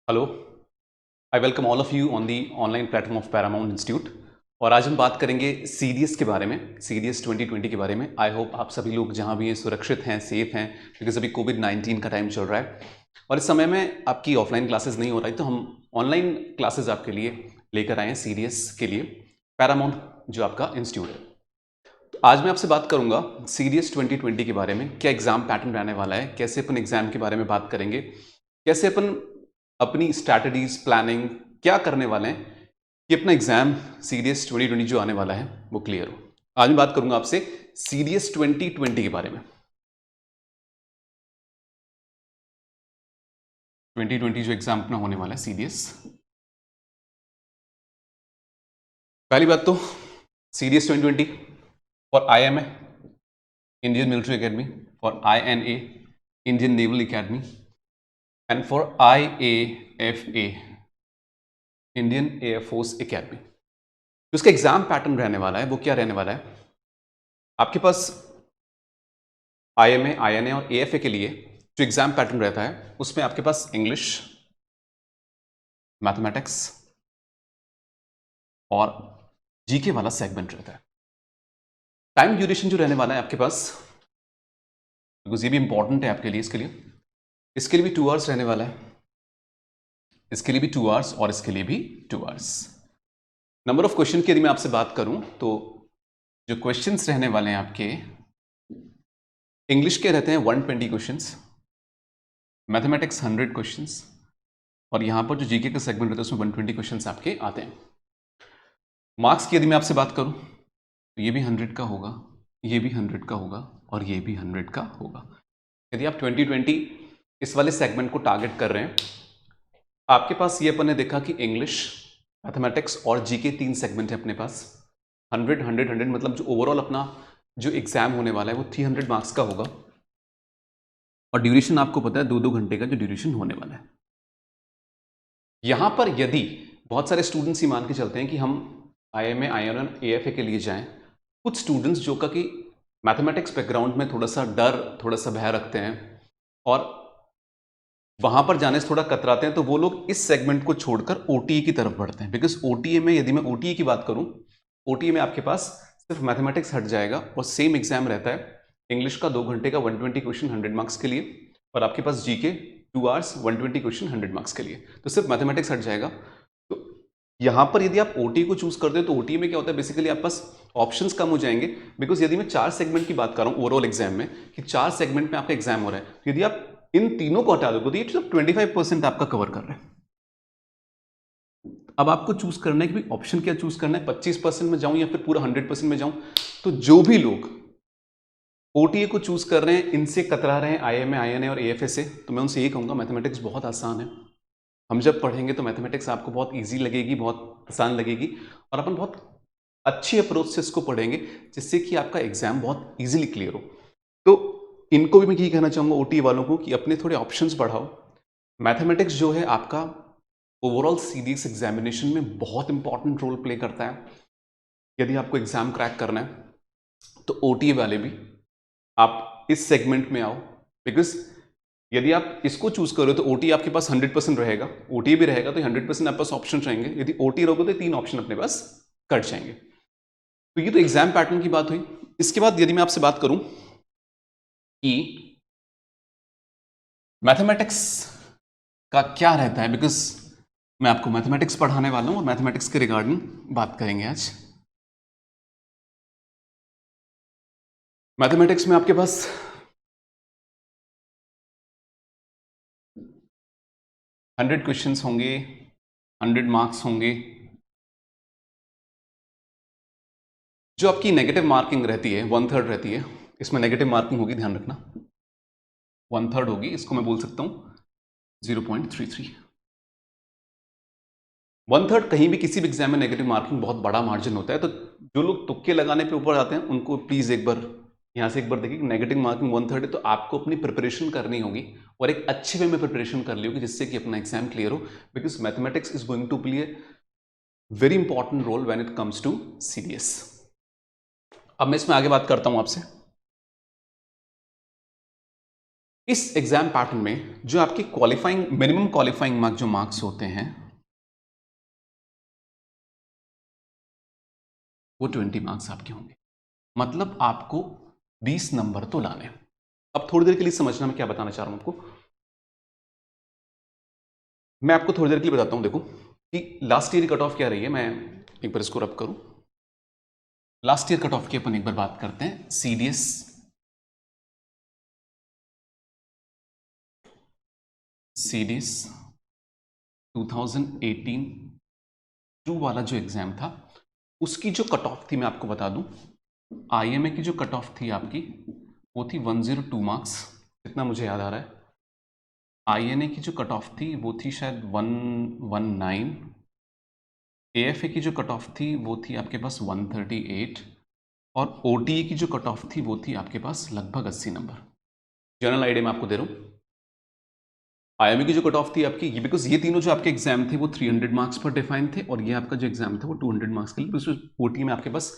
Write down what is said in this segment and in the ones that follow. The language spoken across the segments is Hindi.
Hello, I welcome all of you on the online platform of Paramount institute. और आज हम बात करेंगे सीडीएस के बारे में, सीडीएस 2020 के बारे में। आई होप आप सभी लोग जहां भी हैं सुरक्षित हैं, सेफ हैं, बिकॉज अभी कोविड-19 का टाइम चल रहा है और इस समय में आपकी ऑफलाइन क्लासेस नहीं हो रही, तो हम ऑनलाइन क्लासेस आपके लिए लेकर आए हैं सीडीएस के लिए, पैरामाउंट जो आपका इंस्टीट्यूट है। तो आज मैं आपसे बात करूंगा सीडीएस 2020 के बारे में, क्या एग्जाम पैटर्न रहने वाला है, कैसे अपन एग्जाम के बारे में बात करेंगे, कैसे अपन अपनी स्ट्रैटेजीज प्लानिंग क्या करने वाले हैं कि अपना एग्जाम सीडीएस 2020 जो आने वाला है वो क्लियर हो। आज मैं बात करूंगा आपसे सीडीएस 2020 के बारे में। 2020 जो एग्जाम अपना होने वाला है सीडीएस, पहली बात तो CDS 2020 for IMA Indian Military Academy, for INA Indian Naval Academy and for IAFA Indian Air Force Academy. उसका एग्जाम पैटर्न रहने वाला है वो क्या रहने वाला है, आपके पास आईएमए आईएनए और एएफए के लिए जो एग्जाम पैटर्न रहता है उसमें आपके पास इंग्लिश, मैथमेटिक्स और जीके वाला सेगमेंट रहता है। टाइम ड्यूरेशन जो रहने वाला है आपके पास, बिकॉज ये भी इंपॉर्टेंट है आपके लिए, इसके लिए भी 2 आवर्स रहने वाला है, इसके लिए भी 2 आवर्स और इसके लिए भी 2 आवर्स। नंबर ऑफ क्वेश्चन की यदि मैं आपसे बात करूं तो जो क्वेश्चंस रहने वाले हैं आपके इंग्लिश के रहते हैं 120 क्वेश्चंस, मैथमेटिक्स 100 क्वेश्चंस और यहां पर जो जीके का सेगमेंट रहता है उसमें 120 क्वेश्चंस आपके आते हैं। मार्क्स की यदि मैं आपसे बात करूं तो ये भी 100 का होगा, ये भी 100 का होगा और ये भी 100 का होगा। यदि आप 2020 इस वाले सेगमेंट को टारगेट कर रहे हैं, आपके पास ये अपन ने देखा कि इंग्लिश, मैथमेटिक्स और जीके 3 सेगमेंट है अपने पास। 100 100 100 मतलब जो ओवरऑल अपना जो एग्जाम होने वाला है वो 300 मार्क्स का होगा और ड्यूरेशन आपको पता है 2-2 घंटे का जो ड्यूरेशन होने वाला है। यहां पर यदि बहुत सारे स्टूडेंट्स ही मान के चलते हैं कि हम आईएमए आईएनए एएफए के लिए जाएं, कुछ स्टूडेंट्स जो का कि मैथमेटिक्स बैकग्राउंड में थोड़ा सा डर, थोड़ा सा भय रखते हैं और वहां पर जाने से थोड़ा कतराते हैं, तो वो लोग इस सेगमेंट को छोड़कर ओटीई की तरफ बढ़ते हैं। बिकॉज ओटीए में, यदि मैं ओटीई की बात करूं, ओटीए में आपके पास सिर्फ मैथमेटिक्स हट जाएगा और सेम एग्जाम रहता है इंग्लिश का 2 घंटे का 120 क्वेश्चन 100 मार्क्स के लिए और आपके पास जीके 2 आवर्स 120 क्वेश्चन 100 मार्क्स के लिए, तो सिर्फ मैथमेटिक्स हट जाएगा। तो यहां पर यदि आप ओटी को चूज करते हो तो ओटी में क्या होता है, बेसिकली आपके पास ऑप्शंस कम हो जाएंगे। बिकॉज यदि मैं 4 सेगमेंट की बात कर रहा हूं ओवरऑल एग्जाम में कि 4 सेगमेंट में आपका एग्जाम हो रहा है, तो यदि आप इन तीनों को हटा दोगे तो ये सिर्फ 25% आपका कवर कर रहे हैं। अब आपको चूज करना है कि ऑप्शन क्या चूज करना है, 25% में जाऊं या फिर पूरा 100% में जाऊं। तो जो भी लोग ओटीए को चूज कर रहे हैं, इनसे कतरा रहे हैं आईएमए आईएनए और एएफए से, तो मैं उनसे यही कहूंगा मैथमेटिक्स बहुत आसान है। हम जब पढ़ेंगे तो मैथमेटिक्स आपको बहुत इजी लगेगी, बहुत आसान लगेगी और अपन बहुत अच्छी अप्रोच से इसको पढ़ेंगे जिससे कि आपका एग्जाम बहुत इजीली क्लियर हो। तो इनको भी मैं यही कहना चाहूंगा ओटी वालों को कि अपने थोड़े ऑप्शंस बढ़ाओ। मैथमेटिक्स जो है आपका ओवरऑल सीडीएस एग्जामिनेशन में बहुत इंपॉर्टेंट रोल प्ले करता है। यदि आपको एग्जाम क्रैक करना है तो ओटीए वाले भी आप इस सेगमेंट में आओ। बिकॉज यदि आप इसको चूज करो तो ओटी आपके पास 100% रहेगा, ओटी भी रहेगा तो 100% आपके पास ऑप्शन रहेंगे। यदि ओटी रहोगे तो 3 ऑप्शन अपने पास कट जाएंगे। तो ये तो एग्जाम पैटर्न की बात हुई। इसके बाद यदि मैं आपसे बात करूं कि मैथमेटिक्स का क्या रहता है, बिकॉज मैं आपको मैथमेटिक्स पढ़ाने वाला हूं और मैथमेटिक्स के रिगार्डिंग बात करेंगे आज। मैथमेटिक्स में आपके पास 100 क्वेश्चंस होंगे, 100 मार्क्स होंगे। जो आपकी नेगेटिव मार्किंग रहती है 1/3 रहती है, इसमें नेगेटिव मार्किंग होगी, ध्यान रखना 1/3 होगी। इसको मैं बोल सकता हूं 0.33। 1/3 कहीं भी किसी भी एग्जाम में नेगेटिव मार्किंग बहुत बड़ा मार्जिन होता है। तो जो लोग तुक्के लगाने पे ऊपर आते हैं उनको प्लीज एक बार यहां से एक बार देखिए कि नेगेटिव मार्किंग 1/3 है, तो आपको अपनी प्रिपरेशन करनी होगी और एक अच्छे वे में प्रिपरेशन कर ली होगी जिससे कि अपना एग्जाम क्लियर हो। Because mathematics is going to play very important role when it comes to CDS. अब मैं इसमें आगे बात करता हूं आपसे। इस एग्जाम पैटर्न में जो आपके क्वालिफाइंग मिनिमम क्वालिफाइंग मार्क जो मार्क्स होते हैं वो 20 मार्क्स आपके होंगे, मतलब आपको 20 नंबर तो लाने हैं। अब थोड़ी देर के लिए समझना मैं क्या बताना चाह रहा हूं आपको। मैं आपको थोड़ी देर के लिए बताता हूं, देखो कि लास्ट ईयर कट ऑफ क्या रही है। मैं एक बार इसको रब करूं। लास्ट ईयर कट ऑफ की अपन एक बार बात करते हैं। सीडीएस सीडीएस 2018 2 वाला जो एग्जाम था उसकी जो कट ऑफ थी मैं आपको बता दूं। आईएमए की जो कट ऑफ थी आपकी वो थी 102 मार्क्स, इतना मुझे याद आ रहा है। आईएनए की जो कट ऑफ थी वो थी शायद 119। एएफए की जो कट ऑफ थी वो थी आपके पास 138 और ओटीए की जो कट ऑफ थी वो थी आपके पास लगभग 80 नंबर। जनरल आइडिया मैं आपको दे रहा हूँ। आईएमए की जो कट ऑफ थी आपकी ये, बिकॉज ये तीनों जो आपके एग्जाम थे वो 300 मार्क्स पर डिफाइन थे और ये आपका जो एग्जाम था वो 200 मार्क्स के लिए। उसमें ओटीए में आपके पास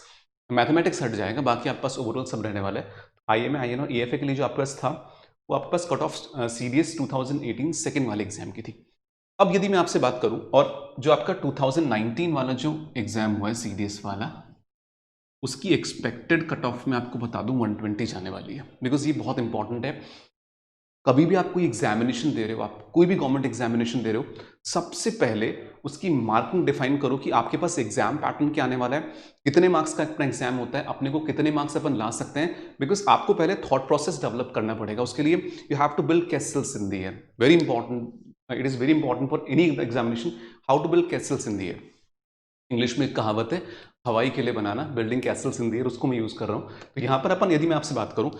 मैथमेटिक्स हट जाएगा, बाकी आपके पास ओवरऑल सब रहने वाला है। आईएमए आईएनए और एएफए के लिए जो आपके पास था वो आपके पास कट ऑफ सीडीएस 2018 सेकेंड वाले एग्जाम की थी। अब यदि मैं आपसे बात करूं और जो आपका 2019 वाला जो एग्जाम हुआ है सीडीएस वाला, उसकी एक्सपेक्टेड कट ऑफ में आपको बता दूं 120 जाने वाली है। बिकॉज ये बहुत इंपॉर्टेंट है। कभी भी आप कोई एग्जामिनेशन दे रहे हो, आप कोई भी गवर्नमेंट एग्जामिनेशन दे रहे हो, सबसे पहले उसकी मार्किंग डिफाइन करो कि आपके पास एग्जाम पैटर्न क्या आने वाला है, कितने मार्क्स का अपना एग्जाम होता है, अपने को कितने मार्क्स अपन ला सकते हैं। बिकॉज आपको पहले थॉट प्रोसेस डेवलप करना पड़ेगा। उसके लिए you have to build castles in the air. Very important, it is very important for any examination how to build castles in the air. English में एक कहावत है, हवाई किले बनाना, building castles in the air, उसको मैं यूज कर रहा हूं। तो यहां पर अपन, यदि मैं आपसे बात करूं,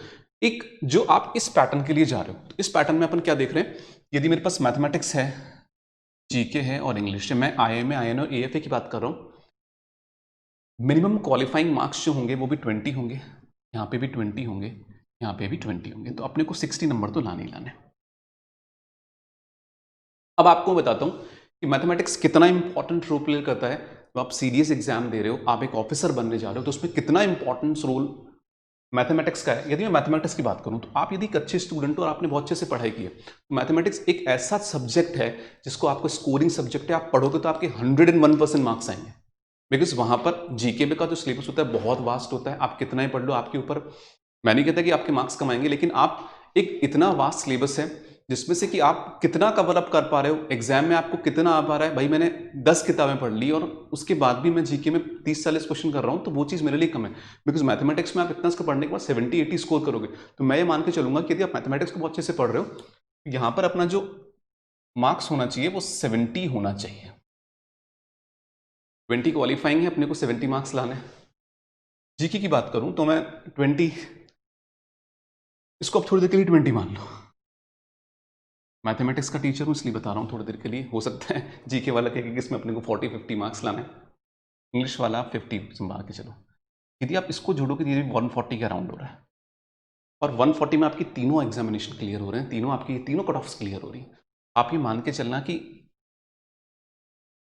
एक जो आप इस पैटर्न के लिए जा रहे हो, तो इस पैटर्न में अपन क्या देख रहे हैं। यदि मेरे पास मैथमेटिक्स है, जीके है और इंग्लिश है, मैं आईएमए आईएनए और एएफए की बात कर रहा हूं, मिनिमम क्वालिफाइंग मार्क्स जो होंगे वो भी 20 होंगे, यहां पे भी 20 होंगे, यहां पे भी 20 होंगे, तो अपने को 60 नंबर तो लाने ही लाने। अब आपको बताता हूं कि मैथमेटिक्स कितना इंपॉर्टेंट रोल प्ले करता है। तो आप सीडीएस एग्जाम दे रहे हो, आप एक ऑफिसर बनने जा रहे हो, तो उसमें कितना इंपॉर्टेंस रोल मैथमेटिक्स का है। यदि मैं मैथमेटिक्स की बात करूं तो आप यदि एक अच्छे स्टूडेंट हो और आपने बहुत अच्छे से पढ़ाई की है, तो मैथमेटिक्स एक ऐसा सब्जेक्ट है जिसको आपको स्कोरिंग सब्जेक्ट है। आप पढ़ोगे तो आपके 101% मार्क्स आएंगे। बिकॉज वहां पर जीके का जो सिलेबस होता है बहुत वास्ट होता है। आप कितना ही पढ़ लो आपके ऊपर, मैं नहीं कहता कि आपके मार्क्स कम आएंगे, लेकिन आप एक इतना वास्ट सिलेबस है जिसमें से कि आप कितना कवर अप कर पा रहे हो, एग्जाम में आपको कितना आ पा रहा है। भाई मैंने 10 किताबें पढ़ ली और उसके बाद भी मैं जीके में 30-40 क्वेश्चन कर रहा हूं, तो वो चीज़ मेरे लिए कम है। बिकॉज मैथमेटिक्स में आप इतना इसको पढ़ने के बाद 70-80 स्कोर करोगे, तो मैं ये मान के चलूंगा कि यदि आप मैथमेटिक्स को बहुत अच्छे से पढ़ रहे हो, यहां पर अपना जो मार्क्स होना चाहिए वो 70 होना चाहिए। 20 क्वालिफाइंग है, अपने को 70 मार्क्स लाने हैं। जीके की बात करूं तो मैं 20, इसको आप थोड़ी देर के लिए 20 मान लो। मैथमेटिक्स का टीचर हूँ इसलिए बता रहा हूँ थोड़ी देर के लिए। हो सकता है जीके वाला कहे कि इसमें अपने को 40-50 मार्क्स लाना है, इंग्लिश वाला आप 50 संभाल के चलो। यदि आप इसको जोड़ोगे तो ये 140 का राउंड हो रहा है और 140 में आपकी तीनों एग्जामिनेशन क्लियर हो रहे हैं, तीनों आपकी तीनों कट ऑफ्स क्लियर हो रही हैं। आप ये मान के चलना कि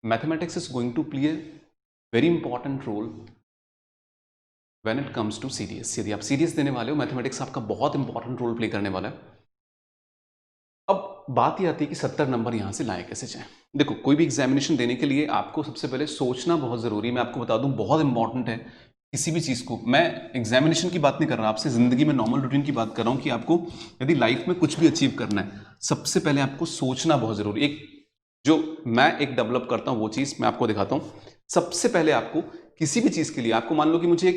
mathematics is going to play very important role when it comes to CDS. यदि आप सीडीएस देने वाले हो, मैथमेटिक्स आपका बहुत इंपॉर्टेंट रोल प्ले करने वाला है। अब बात ये आती है कि 70 नंबर यहां से लाए कैसे जाए। देखो, कोई भी एग्जामिनेशन देने के लिए आपको सबसे पहले सोचना बहुत जरूरी है। मैं आपको बता दूं, बहुत इंपॉर्टेंट है किसी भी चीज को। मैं एग्जामिनेशन की बात नहीं कर रहा आपसे, जिंदगी में नॉर्मल रूटीन की बात कर रहा हूं कि आपको यदि लाइफ में कुछ भी अचीव करना है, सबसे पहले आपको सोचना बहुत जरूरी। एक जो मैं एक डेवलप करता हूं वो चीज मैं आपको दिखाता हूं। सबसे पहले आपको किसी भी चीज के लिए, आपको मान लो कि मुझे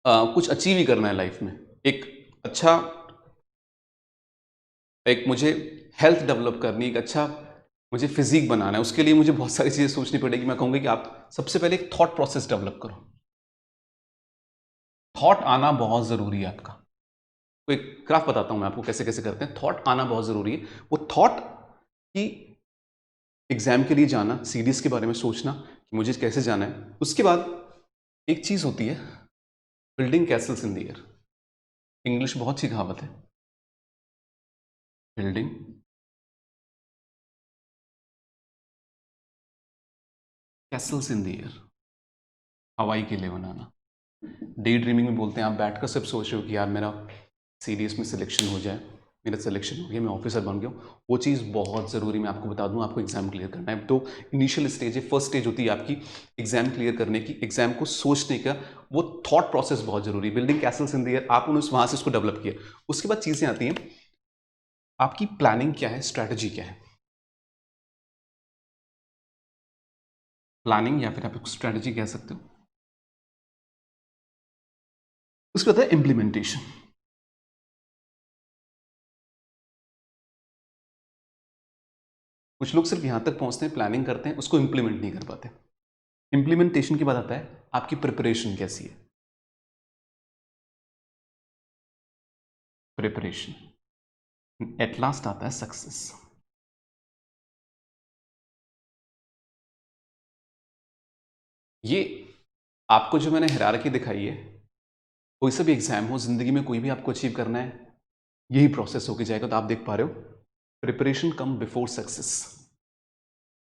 कुछ अचीव ही करना है लाइफ में, एक अच्छा, एक मुझे हेल्थ डेवलप करनी, एक अच्छा मुझे फिजिक बनाना है, उसके लिए मुझे बहुत सारी चीजें सोचनी पड़ेगी। मैं कहूंगा कि आप सबसे पहले एक थॉट प्रोसेस डेवलप करो। थॉट आना बहुत जरूरी है आपका। तो एक ग्राफ बताता हूं मैं आपको कैसे कैसे करते हैं। थॉट आना बहुत जरूरी है। वो थॉट की एग्जाम के लिए जाना, सीडीएस के बारे में सोचना कि मुझे कैसे जाना है। उसके बाद एक चीज होती है, building castles in the air. English बहुत अच्छी कहावत है, building castles in the air, हवाई किले बनाना। डे ड्रीमिंग में बोलते हैं, आप बैठकर सिर्फ सोच रहे हो कि यार मेरा सीडीएस में सिलेक्शन हो जाए, मेरा सिलेक्शन हो गया, मैं ऑफिसर बन गया हूँ, वो चीज़ बहुत ज़रूरी, मैं आपको बता दूँ, आपको एग्जाम क्लियर करना है। तो इनिशियल स्टेज है, फर्स्ट स्टेज होती है आपकी एग्जाम क्लियर करने की, एग्जाम को सोचने का, वो थॉट प्रोसेस बहुत जरूरी, building castles in the air, आपने वहां से उसको डेवलप किया। उसके बाद चीज़ें आती हैं, आपकी प्लानिंग क्या है, स्ट्रैटेजी क्या है, प्लानिंग या फिर आप स्ट्रैटेजी कह सकते हो। उसके बाद है इम्प्लीमेंटेशन। कुछ लोग सिर्फ यहां तक पहुंचते हैं, प्लानिंग करते हैं, उसको इंप्लीमेंट नहीं कर पाते। इंप्लीमेंटेशन के बाद आता है आपकी प्रिपरेशन कैसी है, प्रिपरेशन, एट लास्ट आता है सक्सेस। ये आपको जो मैंने हायरार्की दिखाई है, कोई सा भी एग्जाम हो जिंदगी में, कोई भी आपको अचीव करना है, यही प्रोसेस होके जाएगा। तो आप देख पा रहे हो, प्रिपरेशन कम बिफोर सक्सेस,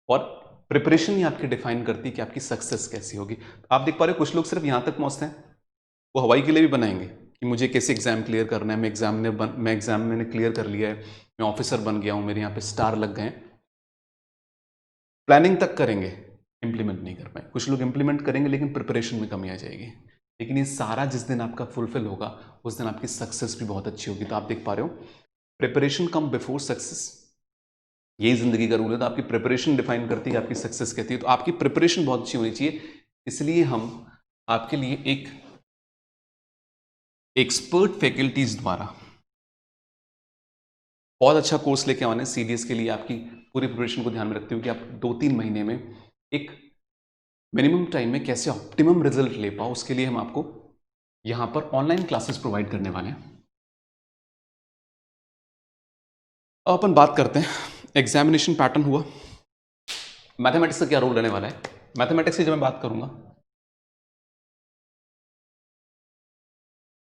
और प्रिपरेशन ही आपकी डिफाइन करती है कि आपकी सक्सेस कैसी होगी। आप देख पा रहे हो, कुछ लोग सिर्फ यहां तक पहुंचते हैं, वो हवाई के लिए भी बनाएंगे कि मुझे कैसे एग्जाम क्लियर करना है, मैं एग्जाम मैंने क्लियर कर लिया है, मैं ऑफिसर बन गया हूं, मेरे यहाँ पे स्टार लग गए। प्लानिंग तक करेंगे, इंप्लीमेंट नहीं कर पाए। कुछ लोग इंप्लीमेंट करेंगे लेकिन प्रिपरेशन में कमी आ जाएगी। लेकिन ये सारा जिस दिन आपका फुलफिल होगा, उस दिन आपकी सक्सेस भी बहुत अच्छी होगी। तो आप देख पा रहे हो, प्रिपरेशन कम बिफोर सक्सेस, यही जिंदगी का रूल है। तो आपकी प्रिपरेशन डिफाइन करती है आपकी सक्सेस कहती है। तो आपकी प्रिपरेशन बहुत अच्छी होनी चाहिए। इसलिए हम आपके लिए एक एक्सपर्ट फैकल्टीज द्वारा बहुत अच्छा कोर्स लेके आने सीडीएस के लिए, आपकी पूरी प्रिपरेशन को ध्यान में रखते हुए कि आप 2-3 महीने में एक मिनिमम टाइम में कैसे ऑप्टिमम रिजल्ट ले पाओ, उसके लिए हम आपको यहां पर ऑनलाइन क्लासेस प्रोवाइड करने वाले हैं। अब अपन बात करते हैं, एग्जामिनेशन पैटर्न हुआ, मैथमेटिक्स का क्या रोल रहने वाला है। मैथमेटिक्स की जब मैं बात करूंगा,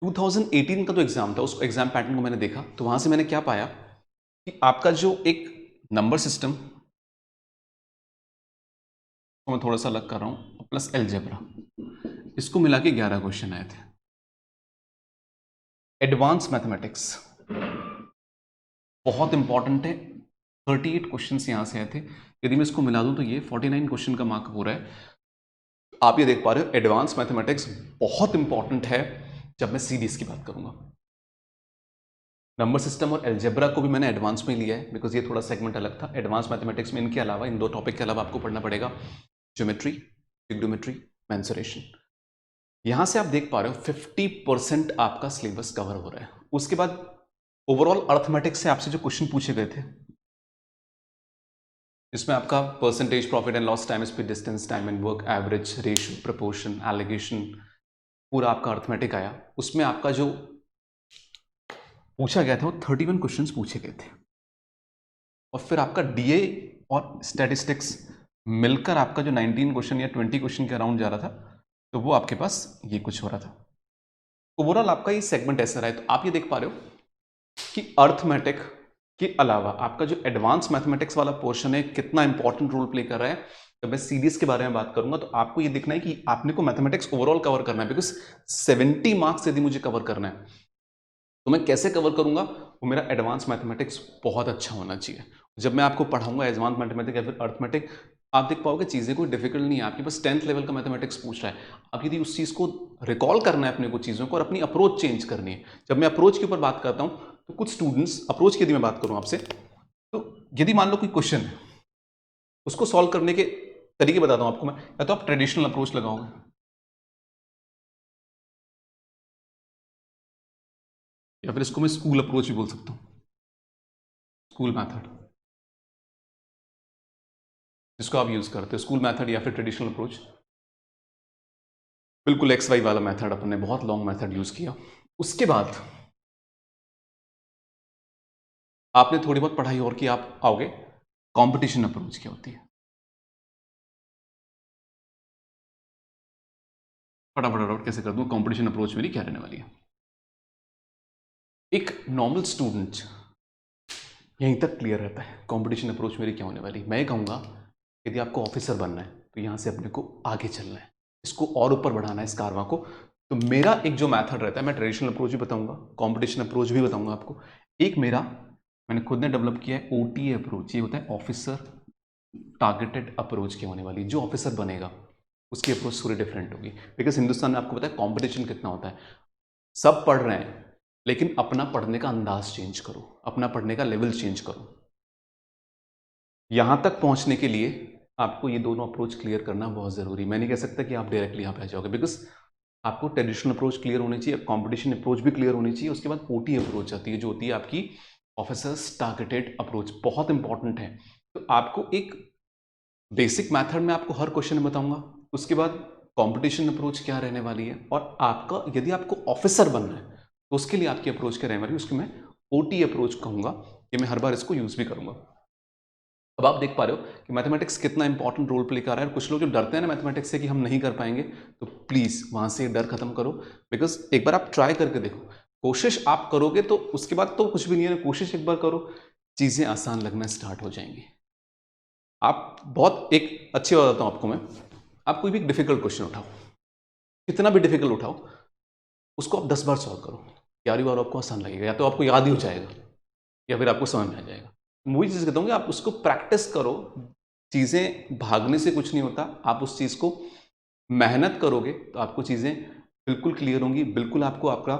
2018 का तो एग्जाम था, उस एग्जाम पैटर्न को मैंने देखा, तो वहां से मैंने क्या पाया कि आपका जो एक नंबर सिस्टम, तो मैं थोड़ा सा अलग कर रहा हूं, प्लस अलजेब्रा, इसको मिला के 11 क्वेश्चन आए थे। एडवांस मैथमेटिक्स बहुत इंपॉर्टेंट है, 38 क्वेश्चन यहां से आए थे। यदि मैं इसको मिला दूं तो ये 49 क्वेश्चन का मार्क पूरा है। आप ये देख पा रहे हो, एडवांस मैथमेटिक्स बहुत इंपॉर्टेंट है जब मैं सीडीएस की बात करूंगा। नंबर सिस्टम और अलजेब्रा को भी मैंने एडवांस में लिया है, बिकॉज ये थोड़ा सेगमेंट अलग था। एडवांस मैथमेटिक्स में इनके अलावा, इन दो टॉपिक के अलावा आपको पढ़ना पड़ेगा ज्योमेट्री, ट्रिग्नोमेट्री, मेंसुरेशन। यहां से आप देख पा रहे हो 50% आपका सिलेबस कवर हो रहा है। उसके बाद ओवरऑल अर्थमेटिक्स से आपसे जो क्वेश्चन पूछे गए थे, इसमें आपका percentage, profit and loss, time, speed, distance, time and work, average, ratio, proportion, alligation, पूरा आपका अर्थमेटिक आया। उसमें आपका जो पूछा गया था वो 31 क्वेश्चंस पूछे गए थे, और फिर आपका डीए और स्टैटिस्टिक्स मिलकर आपका जो 19 क्वेश्चन या 20 क्वेश्चन के अराउंड जा रहा था, तो वो आपके पास ये कुछ हो रहा था। ओवरऑल आपका ये सेगमेंट ऐसा रहा है। तो आप ये देख पा रहे हो कि अर्थमेटिक के अलावा आपका जो एडवांस मैथमेटिक्स वाला पोर्शन है, कितना इंपॉर्टेंट रोल प्ले कर रहा है। जब मैं सीडीएस के बारे में बात करूंगा तो आपको ये देखना है कि आपने को मैथमेटिक्स ओवरऑल कवर करना है, बिकॉज 70 मार्क्स यदि मुझे कवर करना है तो मैं कैसे कवर करूंगा, वो मेरा एडवांस मैथमेटिक्स बहुत अच्छा होना चाहिए। जब मैं आपको पढ़ाऊंगा एडवांस मैथमेटिक्स या फिर अर्थमेटिक, आप देख पाओगे चीज़ें कोई डिफिकल्ट नहीं है, आपके पास 10th लेवल का मैथमेटिक्स पूछ रहा है। अब यदि उस चीज़ को रिकॉल करना है अपने को चीज़ों को, और अपनी अप्रोच चेंज करनी है। जब मैं अप्रोच के ऊपर बात करता हूँ तो कुछ स्टूडेंट्स, अप्रोच की यदि मैं बात करूँ आपसे, तो यदि मान लो कोई क्वेश्चन है, उसको सॉल्व करने के तरीके बताता हूँ आपको मैं। या तो आप ट्रेडिशनल अप्रोच लगाओगे, या फिर इसको मैं स्कूल अप्रोच भी बोल सकता हूँ, स्कूल मैथड, जिसको आप यूज करते हो, स्कूल मैथड या फिर ट्रेडिशनल अप्रोच। बिल्कुल एक्स वाई वाला मेथड, अपन ने बहुत लॉन्ग मेथड यूज किया। उसके बाद आपने थोड़ी बहुत पढ़ाई और की, आप आओगे कंपटीशन अप्रोच क्या होती है। फटाफट कैसे कर दूं, कंपटीशन अप्रोच मेरी क्या रहने वाली है। एक नॉर्मल स्टूडेंट यहीं तक क्लियर रहता है कंपटीशन अप्रोच मेरी क्या होने वाली। मैं कहूंगा यदि आपको ऑफिसर बनना है तो यहां से अपने को आगे चलना है, इसको और ऊपर बढ़ाना है इस कारवा को। तो मेरा एक जो मेथड रहता है, मैं ट्रेडिशनल अप्रोच भी बताऊंगा, कंपटीशन अप्रोच भी बताऊंगा आपको, एक मेरा मैंने खुद ने डेवलप किया है OTA अप्रोच, ये होता है ऑफिसर टारगेटेड अप्रोच की होने वाली। जो ऑफिसर बनेगा उसकी अप्रोच थोड़ी डिफरेंट होगी, बिकॉज हिंदुस्तान में आपको पता है कंपटीशन कितना होता है। सब पढ़ रहे हैं, लेकिन अपना पढ़ने का अंदाज चेंज करो, अपना पढ़ने का लेवल चेंज करो। यहां तक पहुंचने के लिए आपको ये दोनों अप्रोच क्लियर करना बहुत जरूरी। मैं नहीं कह सकता कि आप डायरेक्टली यहां पे आ जाओगे, बिकॉज आपको ट्रेडिशनल अप्रोच क्लियर होनी चाहिए, कंपटीशन अप्रोच भी क्लियर होनी चाहिए, उसके बाद OT अप्रोच आती है जो होती है आपकी ऑफिसर्स टारगेटेड अप्रोच, बहुत इंपॉर्टेंट है। तो आपको एक बेसिक मेथड में आपको हर क्वेश्चन में बताऊंगा, उसके बाद कंपटीशन अप्रोच क्या रहने वाली है, और आपका यदि आपको ऑफिसर बनना है तो उसके लिए आपकी अप्रोच क्या रहने वाली है, उसकी मैं OT अप्रोच कहूंगा। कि मैं हर बार इसको यूज भी करूंगा। अब आप देख पा रहे हो कि मैथमेटिक्स कितना इंपॉर्टेंट रोल प्ले कर रहा है। कुछ लोग जो डरते हैं ना मैथमेटिक्स से कि हम नहीं कर पाएंगे, तो प्लीज वहां से डर खत्म करो। बिकॉज एक बार आप ट्राई करके देखो, कोशिश आप करोगे तो उसके बाद तो कुछ भी नहीं है, कोशिश एक बार करो, चीजें आसान लगना स्टार्ट हो जाएंगी। आप बहुत एक अच्छी बात बताता हूं आपको मैं, आप कोई भी डिफिकल्ट क्वेश्चन उठाओ, कितना भी डिफिकल्ट उठाओ, उसको आप 10 बार सॉल्व करो, 11वीं बार आपको आसान लगेगा, या तो आपको याद ही हो जाएगा या फिर आपको समझ में आ जाएगा। वही चीज़ कहता हूँ कि आप उसको प्रैक्टिस करो। चीज़ें भागने से कुछ नहीं होता, आप उस चीज़ को मेहनत करोगे तो आपको चीज़ें बिल्कुल क्लियर होंगी। बिल्कुल आपको आपका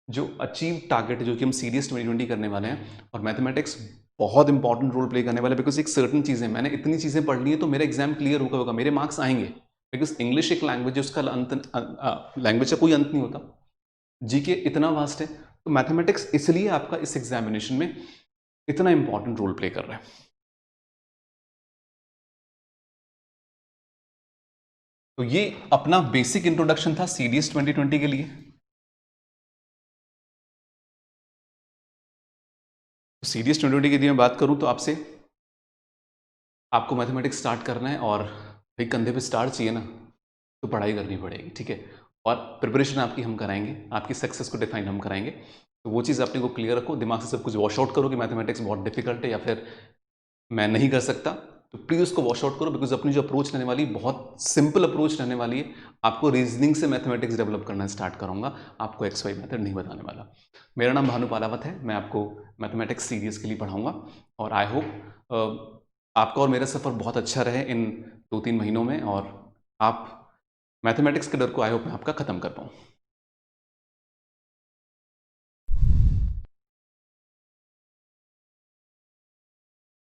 जो अचीव टारगेट, जो कि हम सीरियस 2020 करने वाले हैं, और मैथमेटिक्स बहुत इंपॉर्टेंट रोल प्ले करने वाले, बिकॉज एक सर्टन चीज़ें, मैंने इतनी चीज़ें पढ़ ली है तो मेरा एग्जाम क्लियर होगा, मेरे मार्क्स आएंगे। बिकॉज इंग्लिश एक लैंग्वेज है, उसका लैंग्वेज का कोई अंत नहीं होता, जीके इतना वास्ट है। तो मैथमेटिक्स इसलिए आपका इस एग्जामिनेशन में इतना इंपॉर्टेंट रोल प्ले कर रहा है। तो ये अपना बेसिक इंट्रोडक्शन था सीडीएस 2020 के लिए। तो सीडीएस 2020 की यदि मैं बात करूं तो आपसे, आपको मैथमेटिक्स स्टार्ट करना है और भाई कंधे पे स्टार चाहिए ना, तो पढ़ाई करनी पड़ेगी, ठीक है। और प्रिपरेशन आपकी हम कराएंगे, आपकी सक्सेस को डिफाइन हम कराएंगे। तो वो चीज़ अपने को क्लियर रखो, दिमाग से सब कुछ वॉश आउट करो कि मैथमेटिक्स बहुत डिफिकल्ट है या फिर मैं नहीं कर सकता। तो प्लीज़ उसको वॉश आउट करो, बिकॉज अपनी जो अप्रोच रहने वाली बहुत सिंपल अप्रोच रहने वाली है। आपको रीजनिंग से मैथमेटिक्स डेवलप करना स्टार्ट करूंगा, आपको XY मेथड नहीं बताने वाला। मेरा नाम भानु पालावत है, मैं आपको मैथमेटिक्स सीरीज के लिए पढ़ाऊंगा, और आई होप आपका और मेरा सफ़र बहुत अच्छा रहे इन 2-3 महीनों में, और आप मैथमेटिक्स के डर को आई होप मैं आपका ख़त्म कर पाऊँ।